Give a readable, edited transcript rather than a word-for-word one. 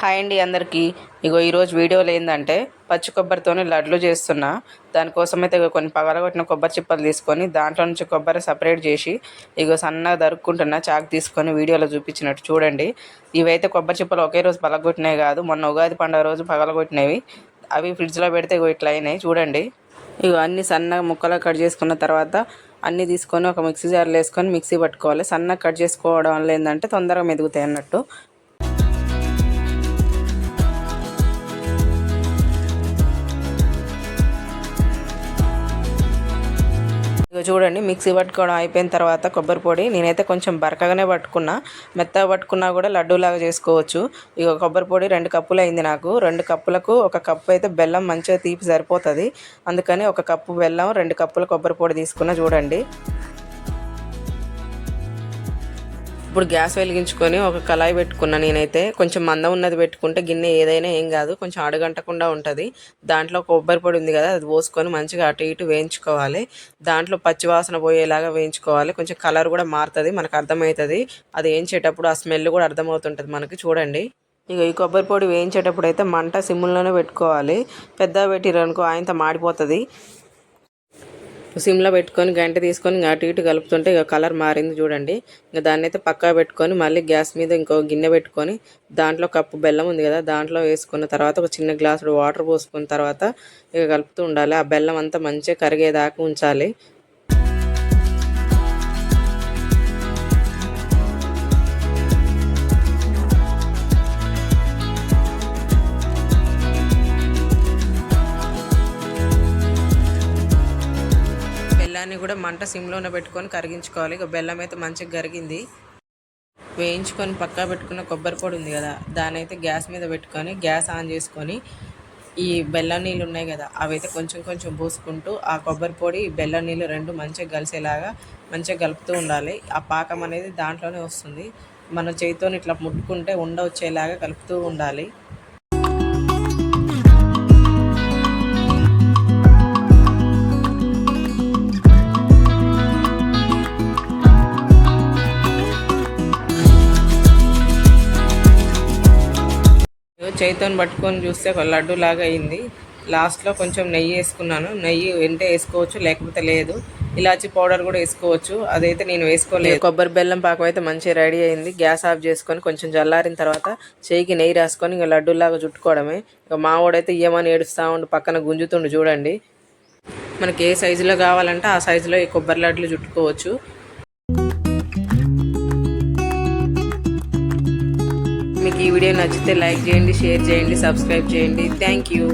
Hi అండి అందరికీ. ఇగో ఈరోజు వీడియోలో ఏంటంటే పచ్చి కొబ్బరితోని లడ్లు చేస్తున్నా. దానికోసమైతే కొన్ని పగలగొట్టిన కొబ్బరి చిప్పలు తీసుకొని దాంట్లో నుంచి కొబ్బరి సపరేట్ చేసి ఇగో సన్నగా దరుక్కుంటున్నా చాకు తీసుకొని వీడియోలో చూపించినట్టు చూడండి. ఇవైతే కొబ్బరి చిప్పలు ఒకే రోజు పగలగొట్టినవి కాదు, మొన్న ఉగాది పండుగ రోజు పగలగొట్టినవి. అవి ఫ్రిడ్జ్లో పెడితే ఇగో ఇట్లా అయినాయి చూడండి. ఇగో అన్ని సన్నగా ముక్కలు కట్ చేసుకున్న తర్వాత అన్నీ తీసుకొని ఒక మిక్సీ జార్లో వేసుకొని మిక్సీ పట్టుకోవాలి. సన్నగా కట్ చేసుకోవడం వల్ల ఏంటంటే తొందరగా మెదుగుతాయి అన్నట్టు. ఇక చూడండి, మిక్సీ పట్టుకోవడం అయిపోయిన తర్వాత కొబ్బరి పొడి నేనైతే కొంచెం బరకగానే పట్టుకున్నా. మెత్తగా పట్టుకున్నా కూడా లడ్డూలాగా చేసుకోవచ్చు. ఇక కొబ్బరి పొడి 2 కప్పులు అయింది నాకు. 2 కప్పులకు 1 కప్పు అయితే బెల్లం మంచిగా తీపి సరిపోతుంది. అందుకని 1 కప్పు బెల్లం 2 కప్పుల కొబ్బరి పొడి తీసుకున్నా చూడండి. ఇప్పుడు గ్యాస్ వెలిగించుకొని ఒక కళాయి పెట్టుకున్నా. నేనైతే కొంచెం మందం ఉన్నది పెట్టుకుంటే గిన్నె ఏదైనా ఏం కాదు, కొంచెం అడుగంటకుండా ఉంటుంది. దాంట్లో కొబ్బరి పొడి ఉంది కదా, అది పోసుకొని మంచిగా అటు ఇటు వేయించుకోవాలి. దాంట్లో పచ్చివాసన పోయేలాగా వేయించుకోవాలి. కొంచెం కలర్ కూడా మారుతుంది, మనకు అర్థమవుతుంది. అది వేయించేటప్పుడు ఆ స్మెల్ కూడా అర్థమవుతుంటుంది మనకి. చూడండి, ఇక ఈ కొబ్బరి పొడి వేయించేటప్పుడు అయితే మంట సిమ్లోనే పెట్టుకోవాలి. పెద్దగా పెట్టిరనుకో ఆయనతో మాడిపోతుంది. సిమ్లో పెట్టుకొని గంట తీసుకొని అటు ఇటు కలుపుతుంటే ఇక కలర్ మారింది చూడండి. ఇంకా దాన్ని అయితే పక్కా పెట్టుకొని మళ్ళీ గ్యాస్ మీద ఇంకో గిన్నె పెట్టుకొని దాంట్లో కప్పు బెల్లం ఉంది కదా, దాంట్లో వేసుకున్న తర్వాత ఒక చిన్న గ్లాసుడు వాటర్ పోసుకున్న తర్వాత ఇక కలుపుతూ ఉండాలి. ఆ బెల్లం అంతా మంచిగా కరిగేదాకా ఉంచాలి. బెల్లాన్ని కూడా మంట సిమ్లోనే పెట్టుకొని కరిగించుకోవాలి. ఇక బెల్లం అయితే మంచిగా కరిగింది. వేయించుకొని పక్కా పెట్టుకున్న కొబ్బరి పొడి ఉంది కదా, దాని అయితే గ్యాస్ మీద పెట్టుకొని గ్యాస్ ఆన్ చేసుకొని ఈ బెల్లం నీళ్ళు ఉన్నాయి కదా, అవి అయితే కొంచెం కొంచెం పోసుకుంటూ ఆ కొబ్బరి పొడి బెల్లం నీళ్ళు రెండు మంచిగా కలిసేలాగా మంచిగా కలుపుతూ ఉండాలి. ఆ పాకం అనేది దాంట్లోనే వస్తుంది. మన చేతితో ఇట్లా ముట్టుకుంటే ఉండ వచ్చేలాగా కలుపుతూ ఉండాలి. చేతిని పట్టుకొని చూస్తే ఒక లడ్డు లాగా అయింది. లాస్ట్లో కొంచెం నెయ్యి వేసుకున్నాను. నెయ్యి వెంటే వేసుకోవచ్చు, లేకపోతే లేదు. ఇలాచి పౌడర్ కూడా వేసుకోవచ్చు, అదైతే నేను వేసుకోలేదు. కొబ్బరి బెల్లం పాకం అయితే మంచిగా రెడీ అయింది. గ్యాస్ ఆఫ్ చేసుకొని కొంచెం చల్లారిన తర్వాత చేయికి నెయ్యి రాసుకొని ఇంకా లడ్డూలాగా చుట్టుకోవడమే. ఇక మావాడైతే ఇయ్యమని ఏడుస్తూ ఉండి పక్కన గుంజుతుండు చూడండి. మనకి ఏ సైజులో కావాలంటే ఆ సైజులో ఈ కొబ్బరి లడ్డులు చుట్టుకోవచ్చు. మీకు ఈ వీడియో నచ్చితే లైక్ చేయండి, షేర్ చేయండి, సబ్స్క్రైబ్ చేయండి. Thank you.